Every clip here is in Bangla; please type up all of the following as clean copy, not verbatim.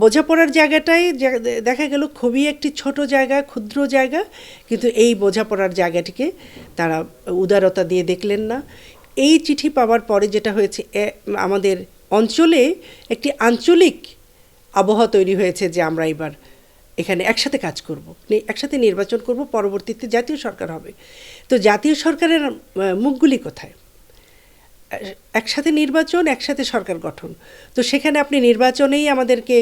বোঝাপড়ার জায়গাটাই দেখা গেল খুবই একটি ছোট জায়গা, ক্ষুদ্র জায়গা, কিন্তু এই বোঝাপড়ার জায়গাটিকে তারা উদারতা দিয়ে দেখলেন না। এই চিঠি পাওয়ার পরে যেটা হয়েছে, আমাদের অঞ্চলে একটি আঞ্চলিক আবহাওয়া তৈরি হয়েছে যে আমরা এবার এখানে একসাথে কাজ করব, একসাথে নির্বাচন করব, পরবর্তীতে জাতীয় সরকার হবে। তো জাতীয় সরকারের মুখগুলি কোথায়? একসাথে নির্বাচন, একসাথে সরকার গঠন। তো সেখানে আপনি নির্বাচনেই আমাদেরকে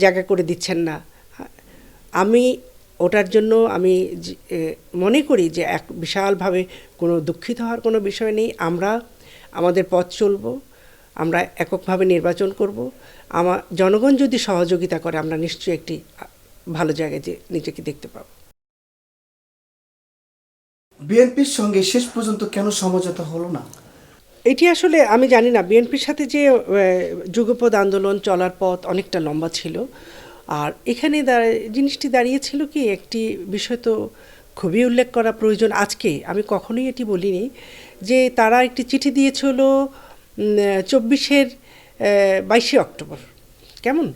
জায়গা করে দিচ্ছেন না। আমি ওটার জন্য আমি মনে করি যে এক বিশালভাবে কোনো দুঃখিত হওয়ার কোনো বিষয় নেই। আমরা আমাদের পথ চলব, আমরা এককভাবে নির্বাচন করব। জনগণ যদি সহযোগিতা করে আমরা নিশ্চয়ই একটি ভালো জায়গায় যে নিজেকে দেখতে পাব। বিএনপির সঙ্গে শেষ পর্যন্ত কেন সমঝোতা হলো না? এটি আসলে আমি জানি না। বিএনপির সাথে যে যুগপৎ আন্দোলন চলার পথ অনেকটা লম্বা ছিল, আর এখানে জিনিসটি দাঁড়িয়েছিল কি, একটি বিষয় তো খুবই উল্লেখ করা প্রয়োজন। আজকে আমি কখনোই এটি বলিনি যে তারা একটি চিঠি দিয়েছিল 22শে অক্টোবর। কেমন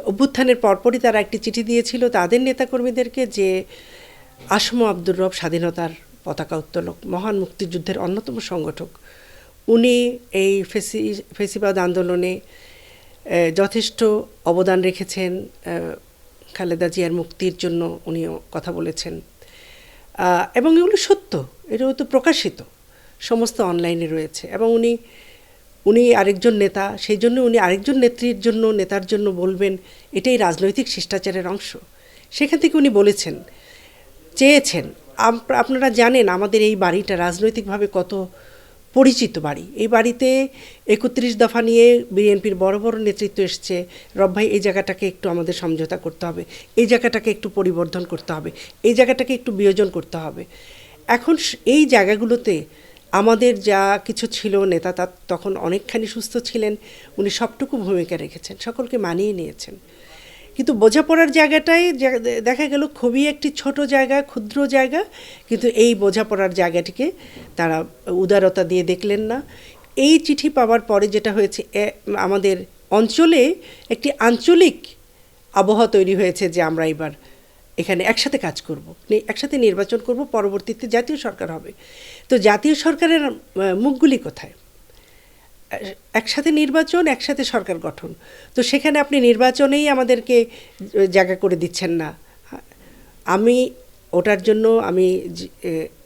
অভ্যুত্থানের পরপরই তারা একটি চিঠি দিয়েছিল তাদের নেতাকর্মীদেরকে যে আসম আব্দুর রব স্বাধীনতার পতাকা উত্তোলক, মহান মুক্তিযুদ্ধের অন্যতম সংগঠক, উনি এই ফেসিবাদ আন্দোলনে যথেষ্ট অবদান রেখেছেন। খালেদা জিয়ার মুক্তির জন্য উনিও কথা বলেছেন, এবং এগুলো সত্য, এটাও তো প্রকাশিত, সমস্ত অনলাইনে রয়েছে। এবং উনি আরেকজন নেতা, সেই জন্য উনি আরেকজন নেতার জন্য বলবেন, এটাই রাজনৈতিক শিষ্টাচারের অংশ। সেখান থেকে উনি বলেছেন, চেয়েছেন। আপনারা জানেন আমাদের এই বাড়িটা রাজনৈতিকভাবে কত পরিচিত বাড়ি। এই বাড়িতে 31 দফা নিয়ে বিএনপির বড় বড় নেতৃত্ব এসছে। রব ভাই, এই জায়গাটাকে একটু আমাদের সমঝোতা করতে হবে, এই জায়গাটাকে একটু পরিবর্ধন করতে হবে, এই জায়গাটাকে একটু বিয়োজন করতে হবে। এখন এই জায়গাগুলোতে আমাদের যা কিছু ছিল, নেতা তখন অনেকখানি সুস্থ ছিলেন, উনি সবটুকু ভূমিকা রেখেছেন, সকলকে মানিয়ে নিয়েছেন। কিন্তু বোঝাপড়ার জায়গাটাই দেখা গেল খুবই একটি ছোট জায়গা, ক্ষুদ্র জায়গা, কিন্তু এই বোঝাপড়ার জায়গাটিকে তারা উদারতা দিয়ে দেখলেন না। এই চিঠি পাওয়ার পরে যেটা হয়েছে, আমাদের অঞ্চলে একটি আঞ্চলিক আবহাওয়া তৈরি হয়েছে যে আমরা এবার এখানে একসাথে কাজ করব, একসাথে নির্বাচন করব, পরবর্তীতে জাতীয় সরকার হবে। তো জাতীয় সরকারের মুখগুলি কোথায়? একসাথে নির্বাচন, একসাথে সরকার গঠন। তো সেখানে আপনি নির্বাচনেই আমাদেরকে জায়গা করে দিচ্ছেন না। আমি ওটার জন্য আমি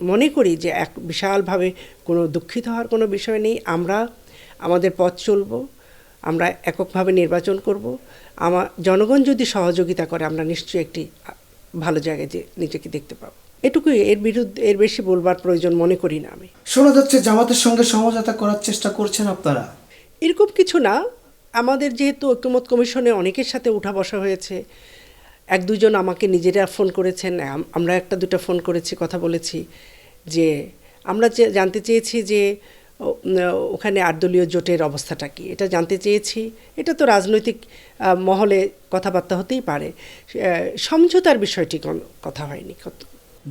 মনে করি যে এক বিশালভাবে কোনো দুঃখিত হওয়ার কোনো বিষয় নেই। আমরা আমাদের পথ চলব, আমরা এককভাবে নির্বাচন করব। জনগণ যদি সহযোগিতা করে আমরা নিশ্চয়ই একটি ভালো জায়গায় যে নিজেকে দেখতে পাবো। এটুকুই, এর বেশি বলবার প্রয়োজন মনে করি না আমি। শোনা যাচ্ছে জামাতের সঙ্গে সমঝোতা করার চেষ্টা করছেন আপনারা। এরকম কিছু না। আমাদের যেহেতু ঐকমত্য কমিশনে অনেকের সাথে উঠা বসা হয়েছে, এক দুজন আমাকে নিজেরা ফোন করেছেন, আমরা একটা দুটো ফোন করেছি, কথা বলেছি, যে আমরা জানতে চেয়েছি যে ওখানে 8 দলীয় জোটের অবস্থাটা কি, এটা জানতে চেয়েছি। এটা তো রাজনৈতিক মহলে কথাবার্তা হতেই পারে, সমঝোতার বিষয়টি কোনো কথা হয়নি।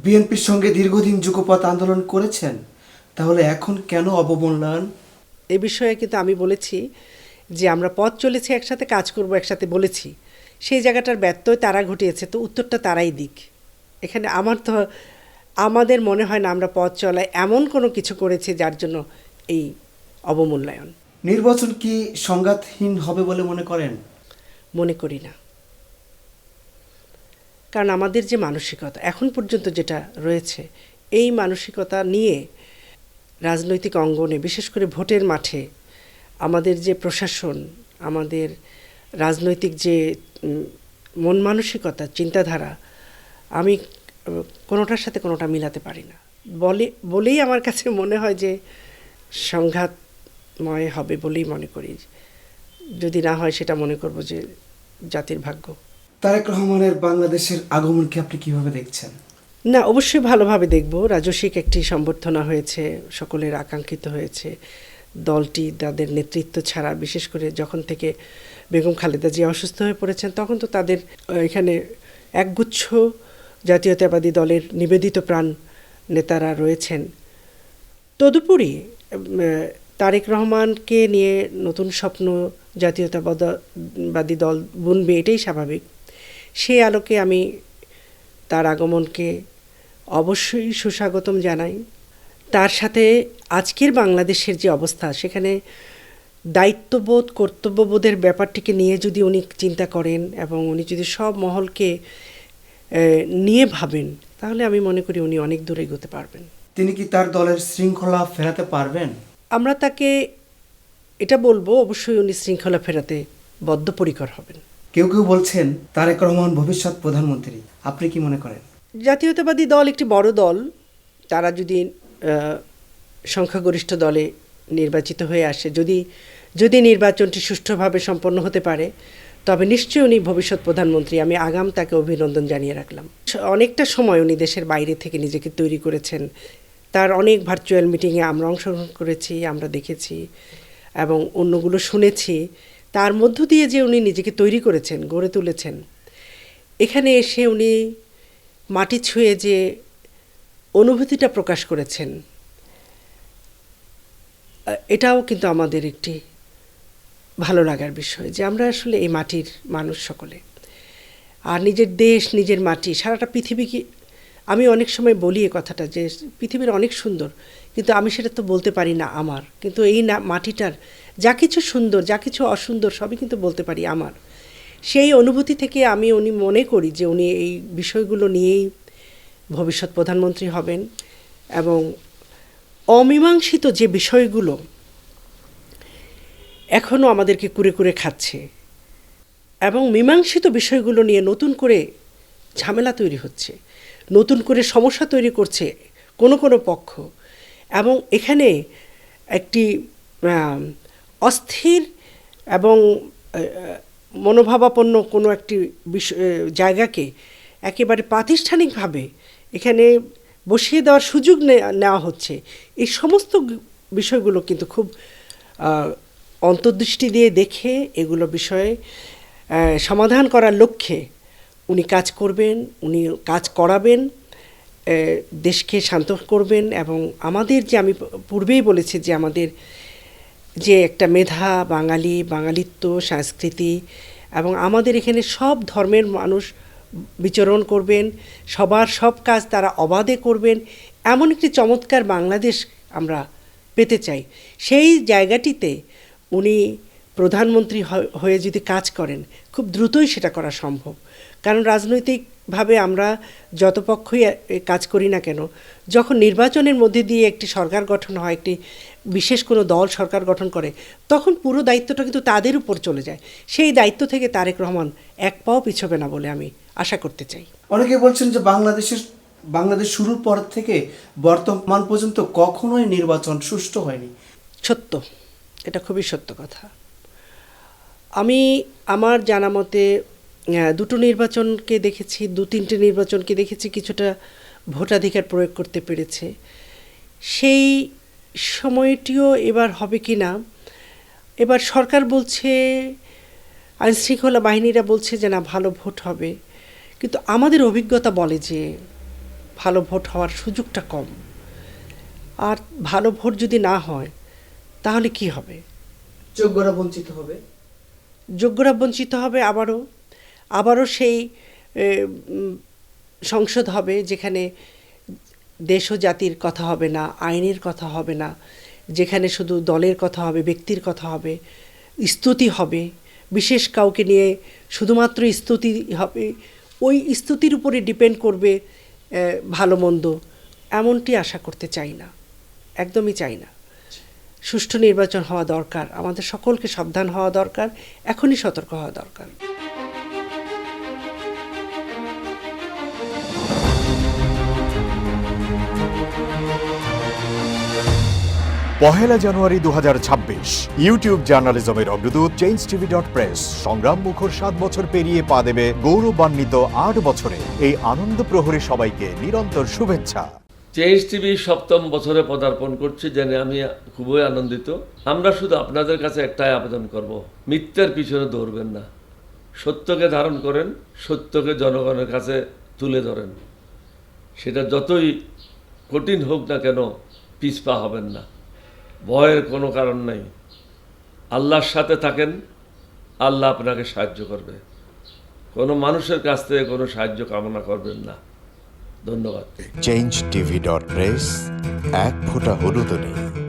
বিএনপির সঙ্গে দীর্ঘদিন যুগপৎ আন্দোলন করেছেন, তাহলে এখন কেন অবমূল্যায়ন? এ বিষয়ে কিন্তু আমি বলেছি যে আমরা পথ চলেছি, একসাথে কাজ করব, একসাথে বলেছি। সেই জায়গাটার ব্যত্যয় তারা ঘটিয়েছে, তো উত্তরটা তারাই দিক। এখানে আমাদের মনে হয় না আমরা পথ চলায় এমন কোনো কিছু করেছি যার জন্য এই অবমূল্যায়ন। নির্বাচন কি সংঘাতহীন হবে বলে মনে করেন? মনে করি না। কারণ আমাদের যে মানসিকতা এখন পর্যন্ত যেটা রয়েছে, এই মানসিকতা নিয়ে রাজনৈতিক অঙ্গনে, বিশেষ করে ভোটের মাঠে, আমাদের যে প্রশাসন, আমাদের রাজনৈতিক যে মন মানসিকতা, চিন্তাধারা, আমি কোনোটার সাথে কোনোটা মিলাতে পারি না। বলেই আমার কাছে মনে হয় যে সংঘাতময় হবে বলেই মনে করি। যদি না হয় সেটা মনে করব যে জাতির ভাগ্য। তারেক রহমানের বাংলাদেশের আগমনকে আপনি কিভাবে দেখছেন? না, অবশ্যই ভালোভাবে দেখব। রাজস্বিক একটি সম্বর্ধনা হয়েছে, সকলের আকাঙ্ক্ষিত হয়েছে। দলটি তাদের নেতৃত্ব ছাড়া, বিশেষ করে যখন থেকে বেগম খালেদা জিয়া অসুস্থ হয়ে পড়েছেন, তখন তো তাদের এখানে একগুচ্ছ জাতীয়তাবাদী দলের নিবেদিত প্রাণ নেতারা রয়েছেন। তদুপরি তারেক রহমানকে নিয়ে নতুন স্বপ্ন জাতীয়তাবাদী দল বুনবে, এটাই স্বাভাবিক। সেই আলোকে আমি তার আগমনকে অবশ্যই সুস্বাগতম জানাই। তার সাথে আজকের বাংলাদেশের যে অবস্থা, সেখানে দায়িত্ববোধ কর্তব্যবোধের ব্যাপারটিকে নিয়ে যদি উনি চিন্তা করেন এবং উনি যদি সব মহলকে নিয়ে ভাবেন, তাহলে আমি মনে করি উনি অনেক দূরে এগোতে পারবেন। তিনি কি তার দলের শৃঙ্খলা ফেরাতে পারবেন? আমরা তাকে এটা বলবো, অবশ্যই উনি শৃঙ্খলা ফেরাতে বদ্ধপরিকর হবেন। কেউ কেউ বলছেন তারেক রহমান ভবিষ্যৎ প্রধানমন্ত্রী, আপনি কি মনে করেন? জাতীয়তাবাদী দল একটি বড় দল, তারা যদি সংখ্যাগরিষ্ঠ দলে নির্বাচিত হয়ে আসে, যদি নির্বাচনটি সুষ্ঠুভাবে সম্পন্ন হতে পারে, তবে নিশ্চয়ই উনি ভবিষ্যৎ প্রধানমন্ত্রী। আমি আগাম তাকে অভিনন্দন জানিয়ে রাখলাম। অনেকটা সময় উনি দেশের বাইরে থেকে নিজেকে তৈরি করেছেন। তার অনেক ভার্চুয়াল মিটিংয়ে আমরা অংশগ্রহণ করেছি, আমরা দেখেছি এবং অন্যগুলো শুনেছি। তার মধ্য দিয়ে যে উনি নিজেকে তৈরি করেছেন, গড়ে তুলেছেন, এখানে এসে উনি মাটি ছুঁয়ে যে অনুভূতিটা প্রকাশ করেছেন, এটাও কিন্তু আমাদের একটি ভালো লাগার বিষয়, যে আমরা আসলে এই মাটির মানুষ সকলে। আর নিজের দেশ, নিজের মাটি, সারাটা পৃথিবীকে, আমি অনেক সময় বলি এ কথাটা যে পৃথিবীর অনেক সুন্দর, কিন্তু আমি সেটা তো বলতে পারি না আমার। কিন্তু এই মাটিটার যা কিছু সুন্দর, যা কিছু অসুন্দর, সবই কিন্তু বলতে পারি আমার। সেই অনুভূতি থেকে উনি মনে করি যে উনি এই বিষয়গুলো নিয়েই ভবিষ্যৎ প্রধানমন্ত্রী হবেন। এবং অমীমাংসিত যে বিষয়গুলো এখনও আমাদেরকে কুরে কুরে খাচ্ছে, এবং মীমাংসিত বিষয়গুলো নিয়ে নতুন করে ঝামেলা তৈরি হচ্ছে, নতুন করে সমস্যা তৈরি করছে কোনো কোনো পক্ষ, এবং এখানে একটি অস্থির এবং মনোভাবাপন্ন কোনো একটি জায়গাকে একেবারে প্রাতিষ্ঠানিকভাবে এখানে বসিয়ে দেওয়ার সুযোগ নেওয়া হচ্ছে। এই সমস্ত বিষয়গুলো কিন্তু খুব অন্তর্দৃষ্টি দিয়ে দেখে এগুলো বিষয়ে সমাধান করার লক্ষ্যে উনি কাজ করবেন, উনি কাজ করাবেন, দেশকে শান্ত করবেন। এবং আমাদের যে, আমি পূর্বেই বলেছি যে আমাদের যে একটা মেধা, বাঙালিত্ব, সংস্কৃতি, এবং আমাদের এখানে সব ধর্মের মানুষ বিচরণ করবেন, সবার সব কাজ তারা অবাধে করবেন, এমন একটি চমৎকার বাংলাদেশ আমরা পেতে চাই। সেই জায়গাটিতে উনি প্রধানমন্ত্রী হয়ে যদি কাজ করেন, খুব দ্রুতই সেটা করা সম্ভব। কারণ রাজনৈতিকভাবে আমরা যত পক্ষই কাজ করি না কেন, যখন নির্বাচনের মধ্যে দিয়ে একটি সরকার গঠন হয়, একটি বিশেষ কোনো দল সরকার গঠন করে, তখন পুরো দায়িত্বটা কিন্তু তাদের উপর চলে যায়। সেই দায়িত্ব থেকে তারেক রহমান এক পাও পিছবে না বলে আমি আশা করতে চাই। অনেকে বলছেন যে বাংলাদেশ শুরুর পর থেকে বর্তমান পর্যন্ত কখনোই নির্বাচন সুষ্ঠু হয়নি। সত্য, এটা খুবই সত্য কথা। আমি আমার জানা মতে দুটো নির্বাচনকে দেখেছি, 2-3টে নির্বাচনকে দেখেছি কিছুটা ভোটাধিকার প্রয়োগ করতে পেরেছে। সেই সময়টিও এবার হবে কি না, এবার সরকার বলছে, আইনশৃঙ্খলা বাহিনীরা বলছে যে না, ভালো ভোট হবে, কিন্তু আমাদের অভিজ্ঞতা বলে যে ভালো ভোট হওয়ার সুযোগটা কম। আর ভালো ভোট যদি না হয় তাহলে কি হবে? যোগ্যরা বঞ্চিত হবে, আবারও সেই সংসদ হবে যেখানে দেশ ও জাতির কথা হবে না, আইনের কথা হবে না, যেখানে শুধু দলের কথা হবে, ব্যক্তির কথা হবে, স্তুতি হবে, বিশেষ কাউকে নিয়ে শুধুমাত্র স্তুতি হবে, ওই স্তুতির উপরে ডিপেন্ড করবে ভালো মন্দ। এমনটি আশা করতে চাই না, একদমই চাই না। সুষ্ঠু নির্বাচন হওয়া দরকার, আমাদের সকলকে সাবধান হওয়া দরকার, এখনই সতর্ক হওয়া দরকার। পহেলা জানুয়ারি 2026 ইউটিউব জার্নালিজমের অগ্রদূত changeTV.press সংগ্রাম মুখর 7 বছর পেরিয়ে পা দেবে গৌরবান্বিত 8 বছরে। এই আনন্দ প্রহরে সবাইকে নিরন্তর শুভেচ্ছা। চেঞ্জ টিভি 7ম বছরে পদার্পণ করছে জেনে আমি খুবই আনন্দিত। আমরা শুধু আপনাদের কাছে একটাই আবেদন করব, মিথ্যার পিছনে দৌড়বেন না, সত্যকে ধারণ করেন, সত্যকে জনগণের কাছে তুলে ধরেন। সেটা যতই কঠিন হোক না কেন, পিছপা হবেন না, ভয়ের কোনো কারণ নাই। আল্লাহর সাথে থাকেন, আল্লাহ আপনাকে সাহায্য করবে। কোনো মানুষের কাছ থেকে কোনো সাহায্য কামনা করবেন না। ধন্যবাদ। changeTV.press, এক ফোঁটা হলুদও নেই।